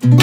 Good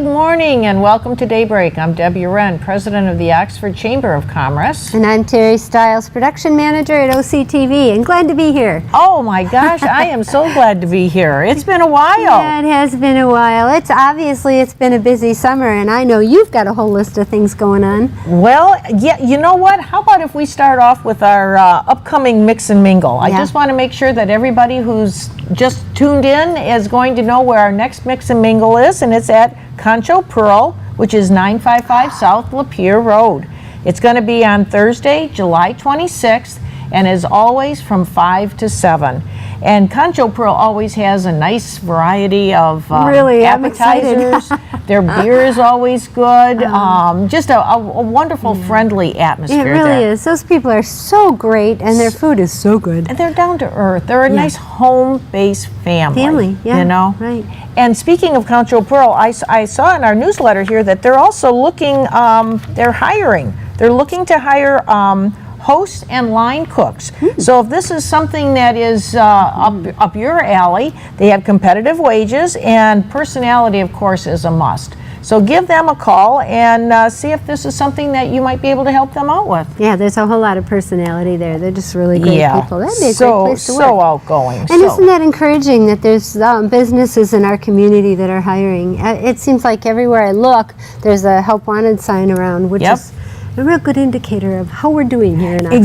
morning and welcome to Daybreak. I'm Debbie Wren, President of the Oxford Chamber of Commerce. And I'm Terry Stiles, Production Manager at OCTV, and glad to be here. Oh my gosh, I am so glad to be here. It's been a while. Yeah, it has been a while. It's been a busy summer, and I know you've got a whole list of things going on. Well, yeah, you know what? How about if we start off with our upcoming Mix and Mingle? I just want to make sure that everybody who's just tuned in is going to know where our next Mix and Mingle is, and it's at Concho Pearl, which is 955 South Lapeer Road. It's going to be on Thursday, July 26th, and as always from 5 to 7. And Concho Pearl always has a nice variety of appetizers. Their beer is always good. Just a wonderful, friendly atmosphere there. It really is. Those people are so great, and their food is so good. And they're down to earth. They're a nice home-based family. Yeah, you know? Right. And speaking of Concho Pearl, I saw in our newsletter here that they're also looking, they're hiring. They're looking to hire hosts and line cooks. So if this is something that is up your alley, they have competitive wages, and personality, of course, is a must. So give them a call and see if this is something that you might be able to help them out with. Yeah, there's a whole lot of personality there. They're just really great people. That'd be a great place to work. So outgoing. And isn't that encouraging that there's businesses in our community that are hiring? It seems like everywhere I look, there's a Help Wanted sign around, which is a real good indicator of how we're doing here in Oxford.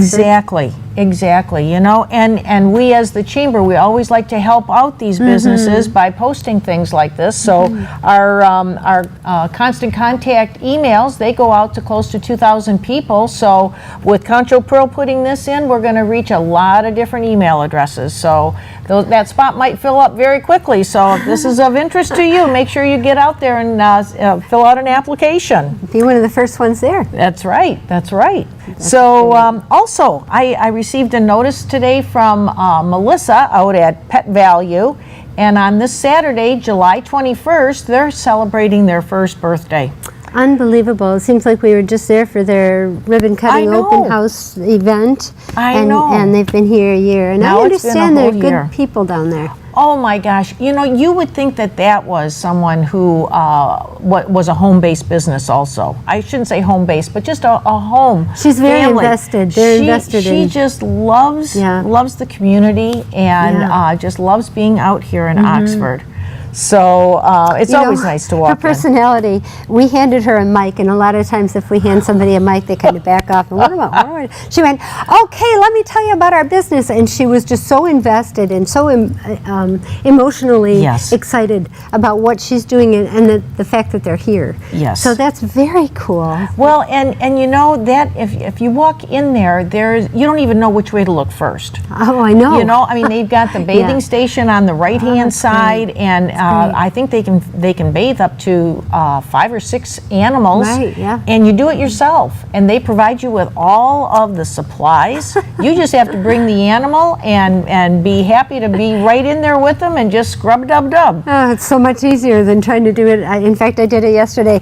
Exactly, you know, and we as the Chamber, we always like to help out these businesses by posting things like this. So our constant contact emails, they go out to close to 2,000 people. So with Concho Pearl putting this in, we're going to reach a lot of different email addresses. So that spot might fill up very quickly. So if this is of interest to you, make sure you get out there and fill out an application. Be one of the first ones there. That's right. That's right. So also, I received a notice today from Melissa out at Pet Value, and on this Saturday, July 21st, they're celebrating their first birthday. Unbelievable. It seems like we were just there for their ribbon cutting open house event. I know. And they've been here a year. And now I understand they're good people down there. Oh my gosh. You know, you would think that that was someone who was a home-based business also. I shouldn't say home-based, but just a home She's very family. Invested. They're invested in. She just loves the community and just loves being out here in Oxford. So it's always nice to walk Her personality, we handed her a mic, and a lot of times if we hand somebody a mic, they kind of back off. And she went, okay, let me tell you about our business. And she was just so invested and so emotionally excited about what she's doing and the fact that they're here. Yes. So that's very cool. Well, and you know that if you walk in there, you don't even know which way to look first. Oh, I know. You know, I mean, they've got the bathing station on the right-hand side, and I think they can bathe up to 5 or 6 animals. Right, yeah. And you do it yourself, and they provide you with all of the supplies. You just have to bring the animal and be happy to be right in there with them and just scrub-dub-dub. Oh, it's so much easier than trying to do it. In fact, I did it yesterday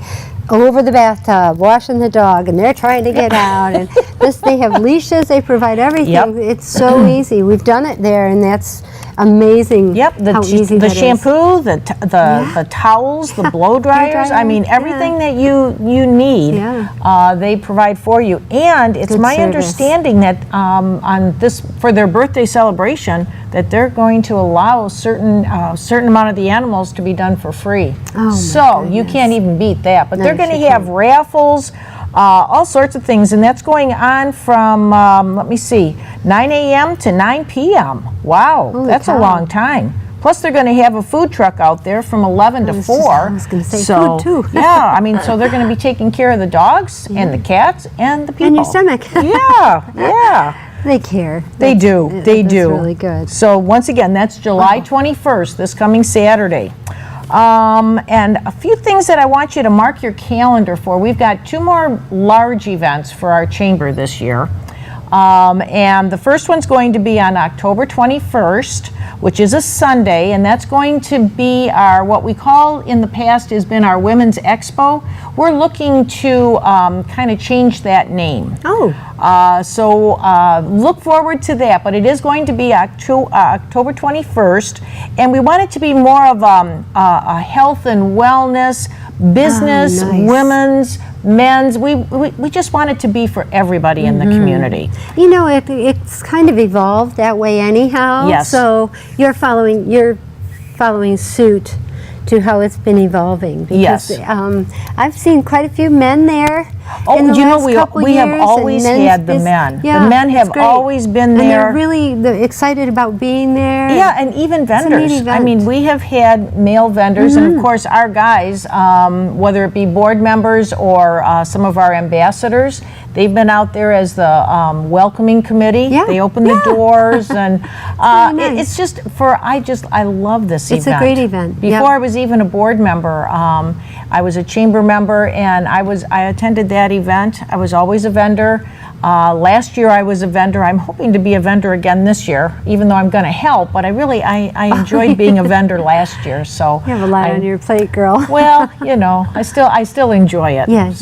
over the bathtub, washing the dog, and they're trying to get out. And they have leashes, they provide everything. Yep. It's so easy. We've done it there, and that's amazing. Yep, the shampoo, the towels, the blow dryers. I mean, everything that you need, they provide for you. And it's my understanding that for their birthday celebration, that they're going to allow certain amount of the animals to be done for free. So you can't even beat that. But they're going to have raffles, all sorts of things, and that's going on from, let me see, 9 a.m. to 9 p.m. Wow, that's a long time. Plus, they're going to have a food truck out there from 11 to 4. I was going to say food, too. Yeah, I mean, so they're going to be taking care of the dogs and the cats and the people. And your stomach. Yeah. They care. They do. That's really good. So once again, that's July 21st, this coming Saturday. And a few things that I want you to mark your calendar for. We've got 2 more large events for our chamber this year. And the first one's going to be on October 21st, which is a Sunday, and that's going to be our, what we call in the past has been our Women's Expo. We're looking to kind of change that name. So look forward to that, but it is going to be October 21st, and we want it to be more of a health and wellness, business, women's, men's. We just want it to be for everybody in the community. You know, it's kind of evolved that way anyhow. Yes. So you're following suit to how it's been evolving. Because, I've seen quite a few men there. In the last we have always had the men. The men have always been there. And they're really excited about being there. Yeah, and even vendors. I mean, we have had male vendors, and of course our guys, whether it be board members or some of our ambassadors, they've been out there as the welcoming committee. They open the doors, and nice. it's just I love this event. It's a great event. Before I was even a board member, I was a chamber member, and I attended that event. I was always a vendor. Last year I was a vendor. I'm hoping to be a vendor again this year, even though I'm going to help, but I enjoyed being a vendor last year. So you have a lot on your plate, girl. Well, you know, I still enjoy it. Yeah.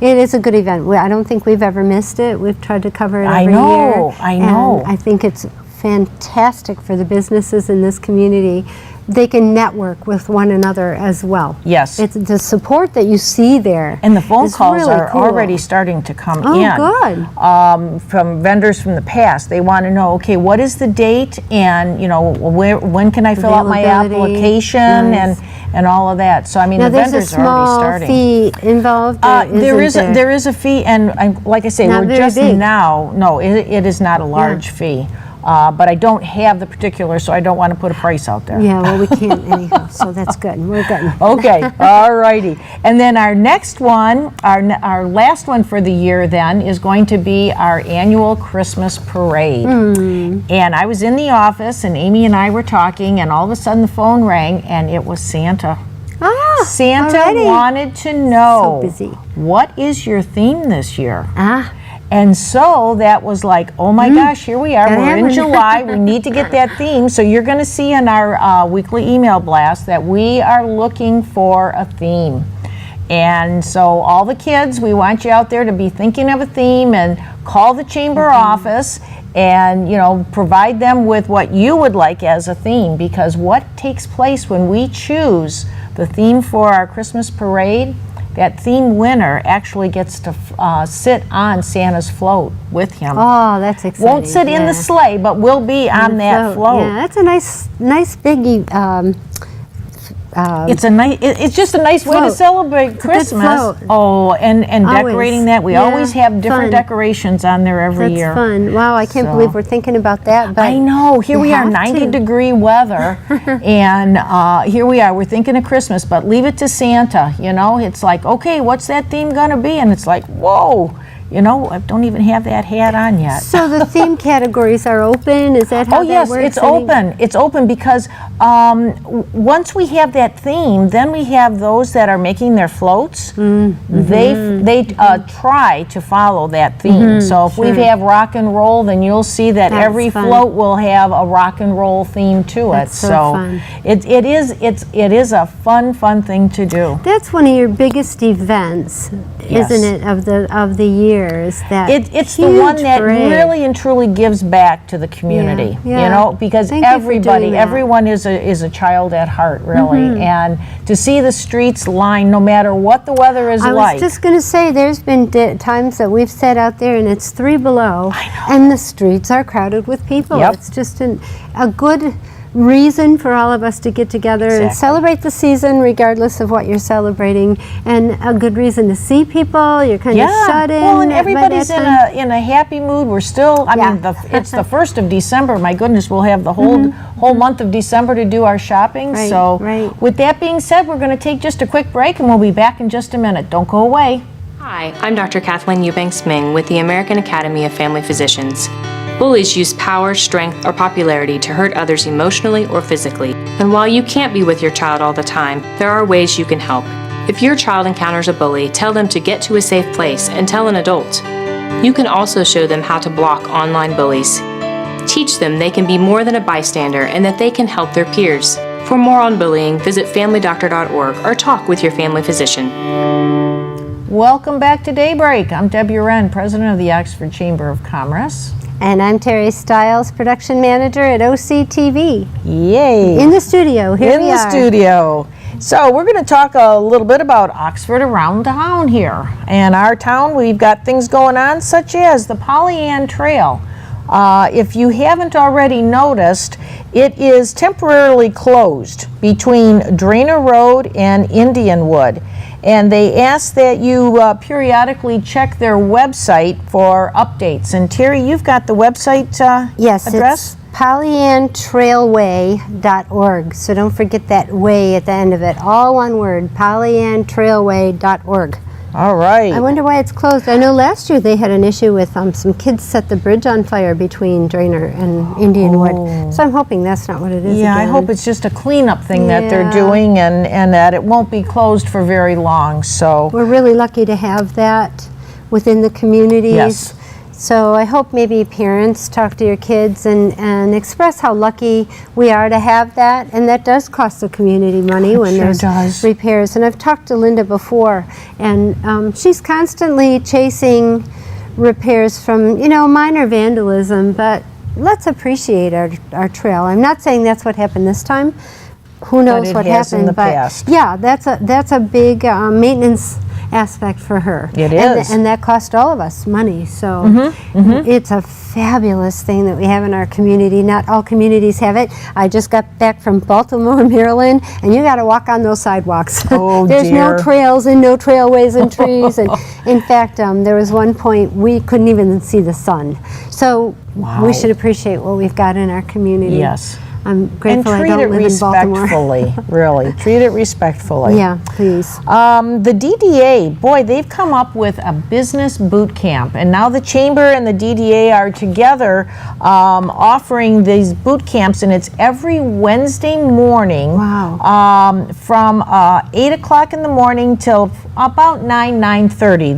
It is a good event. I don't think we've ever missed it. We've tried to cover it every year. I know. And I think it's fantastic for the businesses in this community. They can network with one another as well. Yes. It's the support that you see there. And the phone calls really are cool. already starting to come in. Good. From vendors from the past. They want to know, okay, what is the date, and you know, when can I fill out my application, and all of that. So I mean, now, the vendors are already starting. There's a small fee involved. There is a fee, and like I say, not we're just big. now. No, it is not a large fee. But I don't have the particulars, so I don't want to put a price out there. Yeah, well, we can't anyhow, so that's good. We're good. Okay, all righty. And then our next one, our last one for the year then, is going to be our annual Christmas parade. And I was in the office, and Amy and I were talking, and all of a sudden the phone rang, and it was Santa. Santa wanted to know, what is your theme this year? And so that was like, oh my gosh, here we are. We're in July. We need to get that theme. So you're going to see in our weekly email blast that we are looking for a theme. And so all the kids, we want you out there to be thinking of a theme and call the chamber office and, you know, provide them with what you would like as a theme, because what takes place when we choose the theme for our Christmas parade, that theme winner actually gets to sit on Santa's float with him. Oh, that's exciting. Won't sit in the sleigh, but will be on that float. Yeah, that's a nice big. It's just a nice way to celebrate Christmas. Oh, and decorating that. We always have different decorations on there every year. That's fun. Wow, I can't believe we're thinking about that. But I know. Here we are, 90-degree weather, and here we are. We're thinking of Christmas, but leave it to Santa. You know, it's like, okay, what's that theme going to be? And it's like, whoa. You know, I don't even have that hat on yet. So the theme categories are open? Is that how that works? Oh, yes, it's open. It's open because once we have that theme, then we have those that are making their floats. They try to follow that theme. So if we have rock and roll, then you'll see that every float will have a rock and roll theme to it. So fun. It is a fun thing to do. That's one of your biggest events, isn't it, of the year? That it's the one that really and truly gives back to the community, you know, because everyone is a child at heart, really, and to see the streets lined, no matter what the weather is like. I was just going to say, there's been times that we've sat out there and it's 3 below, and the streets are crowded with people. It's just a good reason for all of us to get together and celebrate the season regardless of what you're celebrating, and a good reason to see people. You're kind of shut in. Well, and everybody's in a happy mood. We're still, I mean, it's the 1st of December. My goodness, we'll have the whole month of December to do our shopping. With that being said, we're going to take just a quick break, and we'll be back in just a minute. Don't go away. Hi, I'm Dr. Kathleen Eubanks-Ming with the American Academy of Family Physicians. Bullies use power, strength, or popularity to hurt others emotionally or physically. And while you can't be with your child all the time, there are ways you can help. If your child encounters a bully, tell them to get to a safe place and tell an adult. You can also show them how to block online bullies. Teach them they can be more than a bystander and that they can help their peers. For more on bullying, visit familydoctor.org or talk with your family physician. Welcome back to Daybreak. I'm Debbie Wren, president of the Oxford Chamber of Commerce. And I'm Terry Stiles, production manager at OCTV. Yay! In the studio, here we are. In the studio. So we're going to talk a little bit about Oxford around town here. And our town, we've got things going on such as the Pollyann Trail. If you haven't already noticed, it is temporarily closed between Drainer Road and Indianwood. And they ask that you periodically check their website for updates. And Terry, you've got the website yes, address? It's pollyantrailway.org. So don't forget that way at the end of it. All one word, pollyantrailway.org. All right. I wonder why it's closed. I know last year they had an issue with some kids set the bridge on fire between Drainer and Indianwood. So I'm hoping that's not what it is. Yeah, again. I hope it's just a cleanup thing that they're doing and that it won't be closed for very long. So we're really lucky to have that within the communities. Yes. So I hope maybe parents talk to your kids and express how lucky we are to have that. And that does cost the community money when there's repairs. And I've talked to Linda before, and she's constantly chasing repairs from, minor vandalism, but let's appreciate our trail. I'm not saying that's what happened this time. Who knows what happened? In the past. Yeah, that's a big maintenance aspect for her. It is. And that cost all of us money. So it's a fabulous thing that we have in our community. Not all communities have it. I just got back from Baltimore, Maryland, and you got to walk on those sidewalks. Oh, There's dear. no trails and no trailways and trees. And in fact, there was one point we couldn't even see the sun. So we should appreciate what we've got in our community. Yes. I'm grateful I don't live in Baltimore. And treat it respectfully, really. Treat it respectfully. Yeah, please. The DDA, boy, they've come up with a business boot camp, and now the Chamber and the DDA are together offering these boot camps, and it's every Wednesday morning from 8 o'clock in the morning till about 9:30.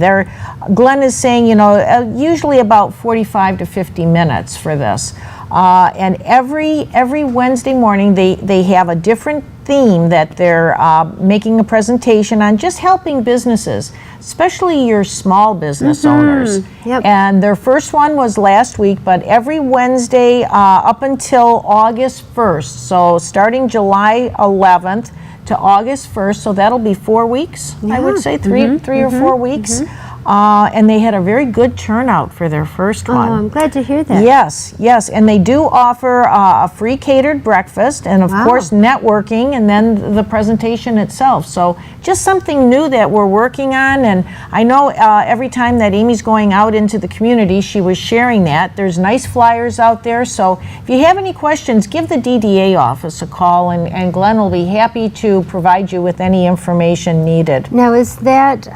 Glenn is saying, usually about 45 to 50 minutes for this. And every Wednesday morning they have a different theme that they're making a presentation on, just helping businesses, especially your small business owners. Yep. And their first one was last week, but every Wednesday up until August 1st, so starting July 11th to August 1st, so that'll be 4 weeks, I would say, three or 4 weeks. And they had a very good turnout for their first one. Oh, I'm glad to hear that. Yes, and they do offer a free catered breakfast and of course networking and then the presentation itself. So just something new that we're working on, and I know every time that Amy's going out into the community, she was sharing that. There's nice flyers out there, so if you have any questions, give the DDA office a call and Glenn will be happy to provide you with any information needed. Now, is that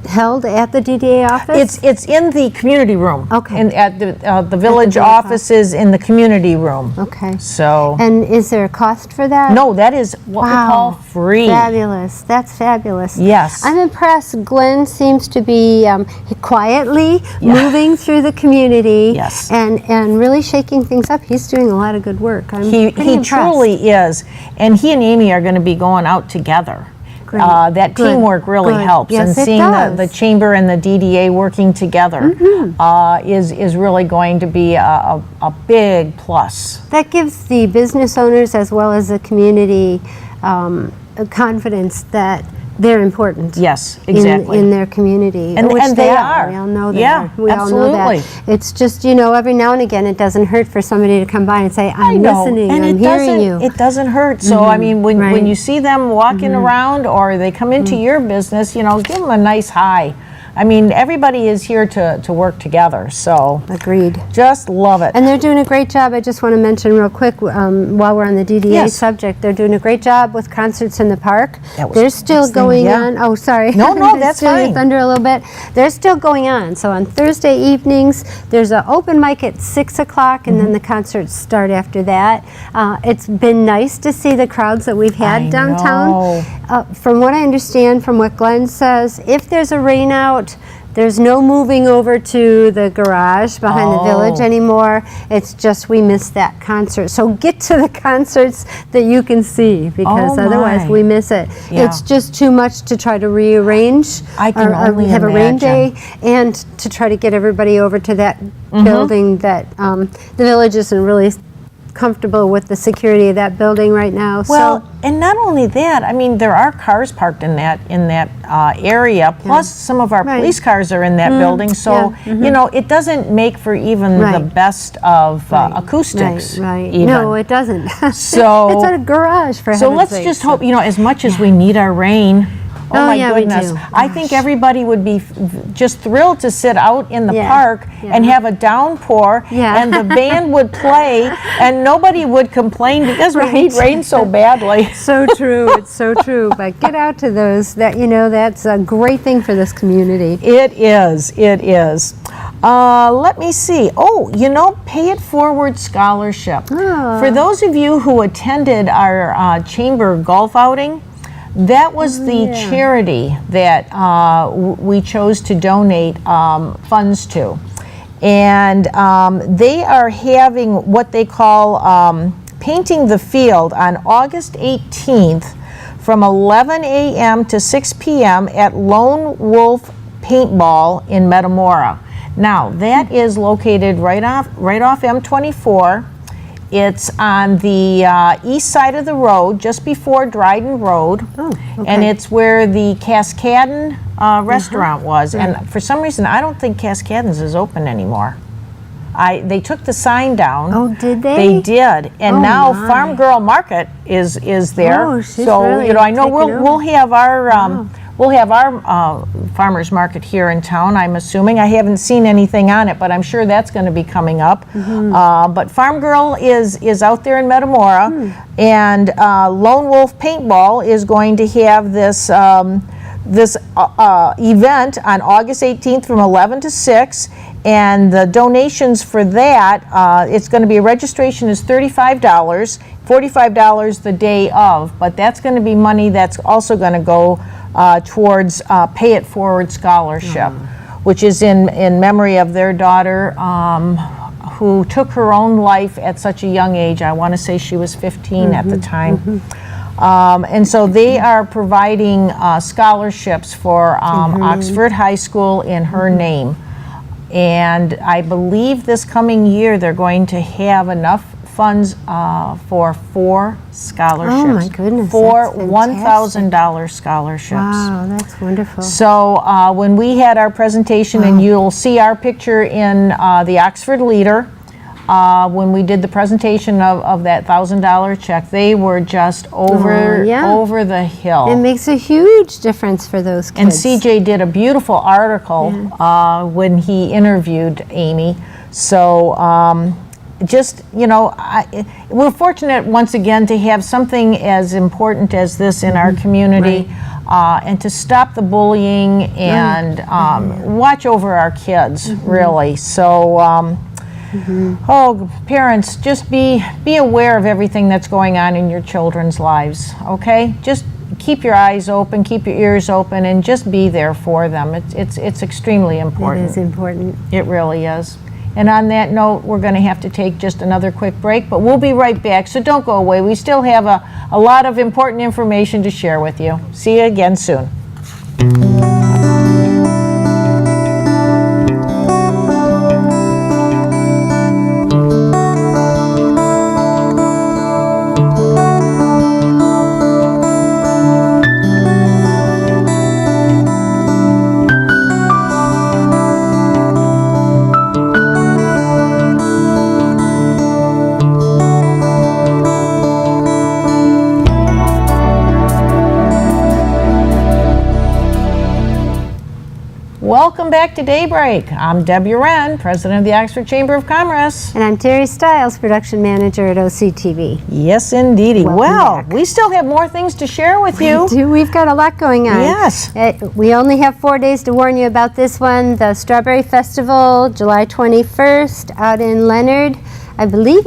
held at the DDA office? It's in the community room. Okay. And at the village offices in the community room. Okay. So. And is there a cost for that? No, that is what we call free. Fabulous. That's fabulous. Yes. I'm impressed. Glenn seems to be quietly moving through the community. Yes. And really shaking things up. He's doing a lot of good work. He truly is. And he and Amy are going to be going out together. That teamwork really helps, yes, and seeing the Chamber and the DDA working together is really going to be a big plus. That gives the business owners as well as the community confidence that they're important. Yes, exactly. In their community, and they are. We all know that. Yeah, we absolutely. all know that. It's just, every now and again, it doesn't hurt for somebody to come by and say, "I'm listening. And I'm hearing you." It doesn't hurt. So I mean, when you see them walking around or they come into your business, give them a nice hi. I mean, everybody is here to work together, so. Agreed. Just love it. And they're doing a great job. I just want to mention real quick, while we're on the DDA subject, they're doing a great job with concerts in the park. They're still going on. Oh, sorry. No, that's fine. Thunder a little bit. They're still going on. So on Thursday evenings, there's an open mic at 6 o'clock, and then the concerts start after that. It's been nice to see the crowds that we've had downtown. From what I understand, from what Glenn says, if there's a rain out, there's no moving over to the garage behind the village anymore. It's just we missed that concert. So get to the concerts that you can see, because otherwise we miss it. It's just too much to try to rearrange. I can only have a rain day, imagine. and to try to get everybody over to that building that the village isn't really comfortable with the security of that building right now. Well, and not only that, I mean, there are cars parked in that area, plus some of our police cars are in that building, so, you know, it doesn't make for even the best of acoustics. Even. No, it doesn't. So it's a garage, for So heaven's let's sake. just hope, you know, as much as we need our rain, oh my goodness. We do. I think everybody would be just thrilled to sit out in the park and have a downpour, and the band would play, and nobody would complain because we need rain so badly. So true. It's so true. But get out to those. That, you know, that's a great thing for this community. It is. It is. Let me see. Oh, you know, Pay It Forward Scholarship. For those of you who attended our chamber golf outing, that was the charity that we chose to donate funds to. And they are having what they call Painting the Field on August 18th from 11 a.m. to 6 p.m. at Lone Wolf Paintball in Metamora. Now, that is located right off M24. It's on the east side of the road, just before Dryden Road, and it's where the Cascadon restaurant was. And for some reason, I don't think Cascadon's is open anymore. They took the sign down. Oh, did they? They did, and now Farm Girl Market is there. Oh, she's so really you know, I know taken we'll have our. We'll have our farmers market here in town, I'm assuming. I haven't seen anything on it, but I'm sure that's going to be coming up. But Farm Girl is out there in Metamora, and Lone Wolf Paintball is going to have this event on August 18th from 11 to 6. And the donations for that, it's going to be, registration is $35, $45 the day of, but that's going to be money that's also going to go towards Pay It Forward Scholarship, which is in memory of their daughter who took her own life at such a young age. I want to say she was 15 at the time. And so they are providing scholarships for Oxford High School in her name. And I believe this coming year they're going to have enough funds for 4 scholarships. Oh my goodness, 4 that's $1,000 scholarships. Wow, that's wonderful. So when we had our presentation, and you'll see our picture in the Oxford Leader, when we did the presentation of that $1,000 check, they were just over the hill. It makes a huge difference for those kids. And CJ did a beautiful article when he interviewed Amy. So just, you know, we're fortunate once again to have something as important as this in our community, and to stop the bullying and watch over our kids, really. So, oh, parents, just be aware of everything that's going on in your children's lives, okay? Just keep your eyes open, keep your ears open, and just be there for them. It's extremely important. It is important. It really is. And on that note, we're going to have to take just another quick break, but we'll be right back, so don't go away. We still have a lot of important information to share with you. See you again soon. Welcome back to Daybreak. I'm Debbie Wren, President of the Oxford Chamber of Commerce. And I'm Terry Stiles, Production Manager at OCTV. Yes, indeedy. Well, back. we still have more things to share with you. We've got a lot going on. Yes. We only have 4 days to warn you about this one. The Strawberry Festival, July 21st, out in Leonard. I believe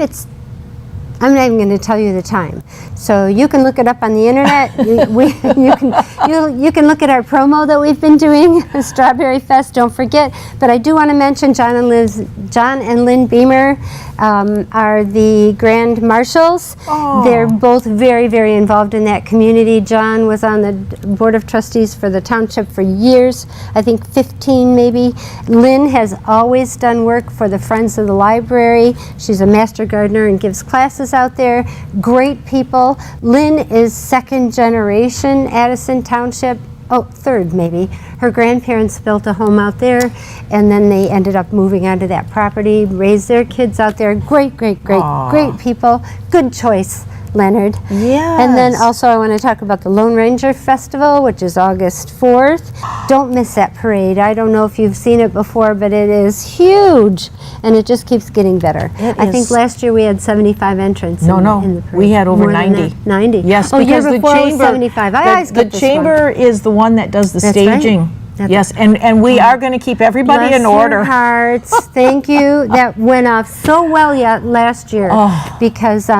I'm not even going to tell you the time. So you can look it up on the internet. You can look at our promo that we've been doing, Strawberry Fest, don't forget. But I do want to mention John and Lynn Beamer are the Grand Marshals. Oh. They're both very, very involved in that community. John was on the Board of Trustees for the township for years, I think 15 maybe. Lynn has always done work for the Friends of the Library. She's a master gardener and gives classes out there. Great people. Lynn is second generation Addison Township. Oh, third maybe. Her grandparents built a home out there, and then they ended up moving onto that property, raised their kids out there. Great people. Good choice, Leonard. Yes. And then also I want to talk about the Lone Ranger Festival, which is August 4th. Don't miss that parade. I don't know if you've seen it before, but it is huge, and it just keeps getting better. I think last year we had 75 entrants in the parade. We had over More 90. 90. Yes, oh, because year the before chamber, was 75. I always the get this chamber is the one that does the That's right. staging. That's yes, and we are going to keep everybody Bless in order. Your hearts. Thank you. That went off so well last year because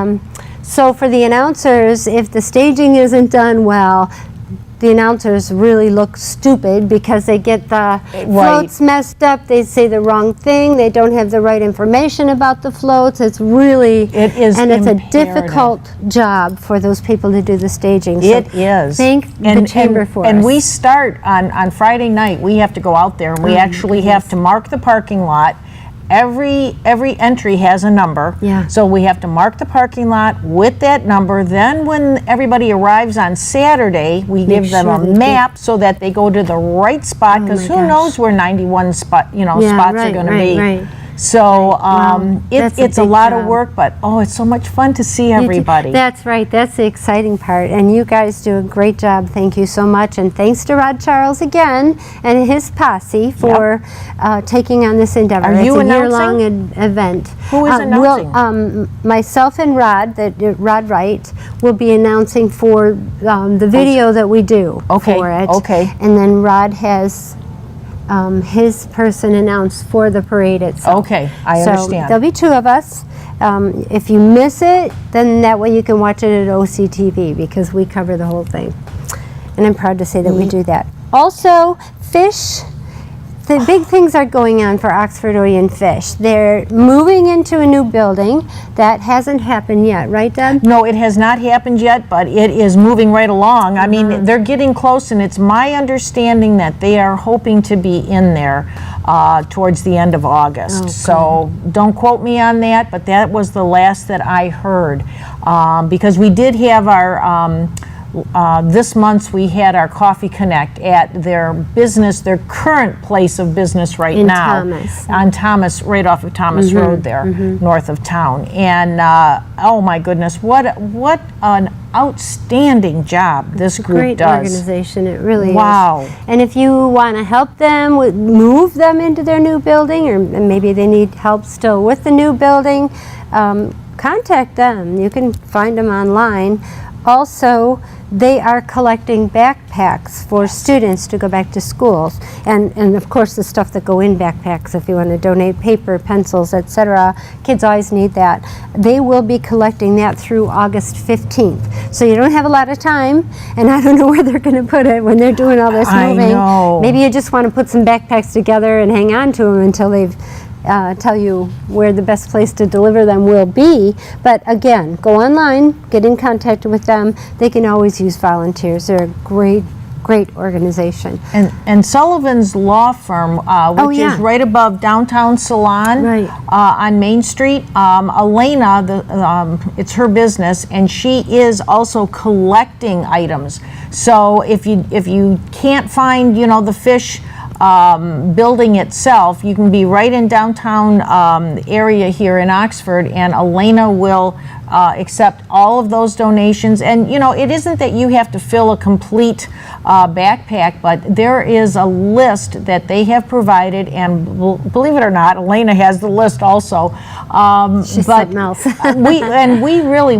so for the announcers, if the staging isn't done well, the announcers really look stupid because they get the floats messed up. They say the wrong thing. They don't have the right information about the floats. It's really, it's a difficult job for those people to do the staging. So it is. Thank the chamber for us. And we start on Friday night. We have to go out there and we actually have to mark the parking lot. Every entry has a number, so we have to mark the parking lot with that number. Then when everybody arrives on Saturday, we give them a map so that they go to the right spot, because who knows where 91 spots are going to be. So it's a lot of work, but it's so much fun to see everybody. That's right. That's the exciting part. And you guys do a great job. Thank you so much. And thanks to Rod Charles again and his posse for taking on this endeavor. Are you announcing? It's a year-long event. Who is announcing? Myself and Rod Wright, will be announcing for the video that we do for it. Okay. And then Rod has his person announced for the parade itself. Okay, I understand. So there'll be 2 of us. If you miss it, then that way you can watch it at OCTV because we cover the whole thing. And I'm proud to say that we do that. Also, fish. The big things are going on for Oxford Oyen Fish. They're moving into a new building. That hasn't happened yet, right, Deb? No, it has not happened yet, but it is moving right along. I mean, they're getting close, and it's my understanding that they are hoping to be in there towards the end of August. So don't quote me on that, but that was the last that I heard. Because we did have our... this month we had our Coffee Connect at their current place of business right now. On Thomas, right off of Thomas Road there, north of town. And oh my goodness, what an outstanding job this group does. Great organization, it really is. Wow. And if you want to help them move them into their new building, or maybe they need help still with the new building, contact them. You can find them online. Also, they are collecting backpacks for students to go back to schools, and of course the stuff that go in backpacks, if you want to donate paper, pencils, etc. Kids always need that. They will be collecting that through August 15th. So you don't have a lot of time, and I don't know where they're going to put it when they're doing all this moving. I know. Maybe you just want to put some backpacks together and hang on to them until they've tell you where the best place to deliver them will be. But again, go online, get in contact with them. They can always use volunteers. They're a great organization. And Sullivan's Law Firm, which is right above Downtown Salon on Main Street. Elena, it's her business, and she is also collecting items. So if you can't find the fish building itself. You can be right in downtown area here in Oxford, and Elena will accept all of those donations. And you know, it isn't that you have to fill a complete backpack, but there is a list that they have provided, and believe it or not, Elena has the list also. She's but something else.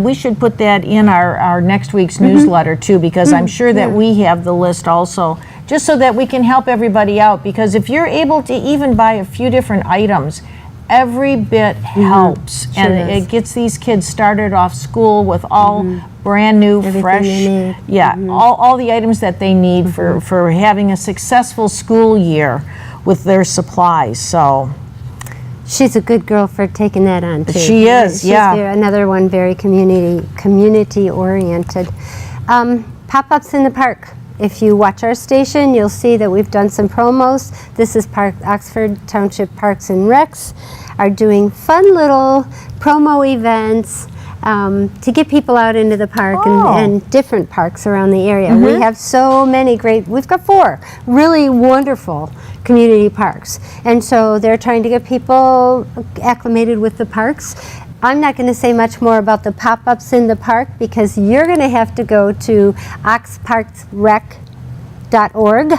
we should put that in our next week's newsletter too, because I'm sure that we have the list also, just so that we can help everybody out. Because if you're able to even buy a few different items, every bit helps, and it gets these kids started off school with all brand new, Everything fresh, they need. all the items that they need for having a successful school year with their supplies. So she's a good girl for taking that on too. she is, She's another one very community oriented. Pop-ups in the park. If you watch our station, you'll see that we've done some promos. This is Oxford Township Parks and Recs are doing fun little promo events to get people out into the park and different parks around the area. We have so many we've got 4 really wonderful community parks. And so they're trying to get people acclimated with the parks. I'm not going to say much more about the pop-ups in the park, because you're going to have to go to oxparksrec.org.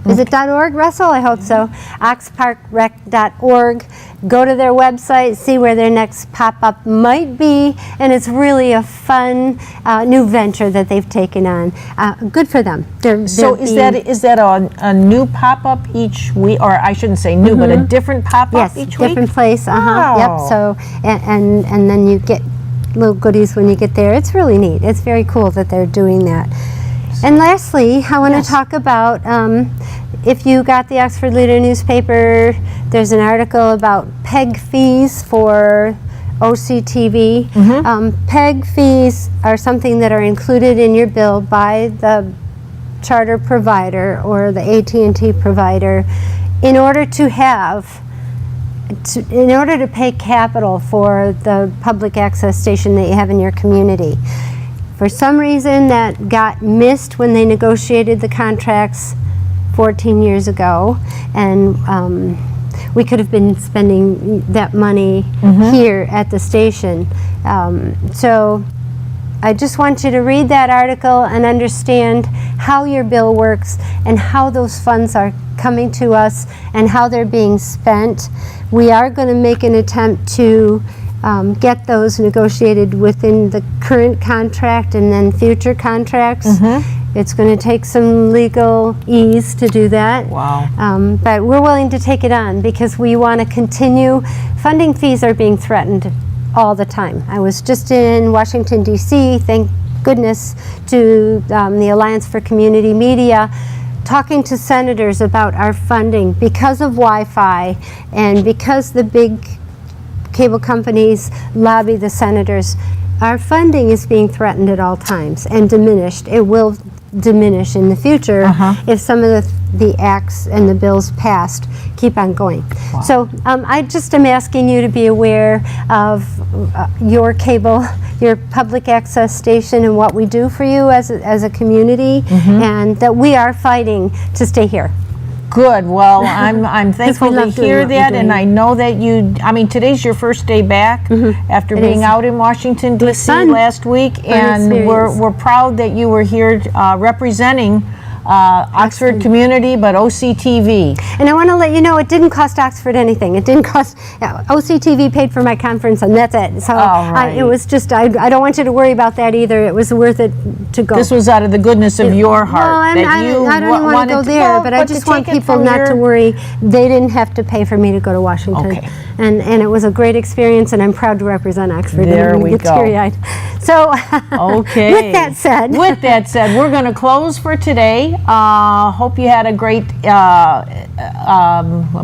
Is it .org, Russell? I hope so. oxparkrec.org. Go to their website, see where their next pop-up might be, and it's really a fun new venture that they've taken on. Good for them. So is that a new pop-up each week, or I shouldn't say new, but a different pop-up each week? Yes, different place. Wow. Yep. So and then you get little goodies when you get there. It's really neat. It's very cool that they're doing that. And lastly, I want to talk about, if you got the Oxford Leader newspaper, there's an article about PEG fees for OCTV. PEG fees are something that are included in your bill by the charter provider or the AT&T provider in order to pay capital for the public access station that you have in your community. For some reason that got missed when they negotiated the contracts 14 years ago, and we could have been spending that money here at the station. So I just want you to read that article and understand how your bill works and how those funds are coming to us and how they're being spent. We are going to make an attempt to get those negotiated within the current contract and then future contracts. It's going to take some legal ease to do that. Wow. But we're willing to take it on because we want to continue. Funding fees are being threatened all the time. I was just in Washington, D.C., thank goodness to the Alliance for Community Media, talking to senators about our funding because of Wi-Fi and because the big cable companies lobby the senators. Our funding is being threatened at all times and diminished. It will diminish in the future if some of the acts and the bills passed keep on going. Wow. So I just am asking you to be aware of your cable, your public access station, and what we do for you as a community, and that we are fighting to stay here. Good. Well, I'm thankful to hear that, and I know that today's your first day back after being out in Washington, D.C. last week, and we're proud that you were here representing Oxford community, but OCTV. And I want to let you know it didn't cost Oxford anything. It didn't cost, OCTV paid for my conference and that's it. So it was just, I don't want you to worry about that either. It was worth it to go. This was out of the goodness of your heart. Well, I don't even want to go there, but I just want people not to worry. They didn't have to pay for me to go to Washington. Okay. And it was a great experience, and I'm proud to represent Oxford. There we go. Teary-eyed. So, okay. With that said, we're going to close for today. Hope you had a great, let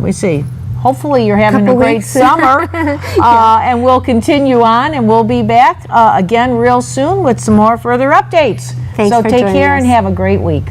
me see. Hopefully you're having a great summer, and we'll continue on, and we'll be back again real soon with some more further updates. Thanks so for take joining care us. and have a great week.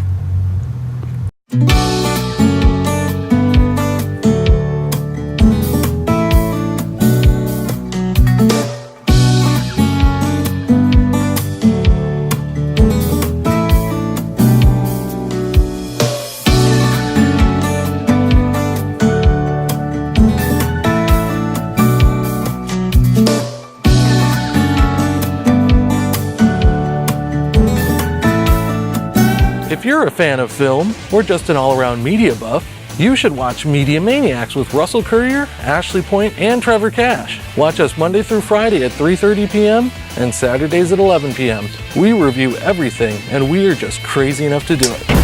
If you're a fan of film or just an all-around media buff, you should watch Media Maniacs with Russell Currier, Ashley Point, and Trevor Cash. Watch us Monday through Friday at 3:30 p.m. and Saturdays at 11 p.m. We review everything, and we are just crazy enough to do it.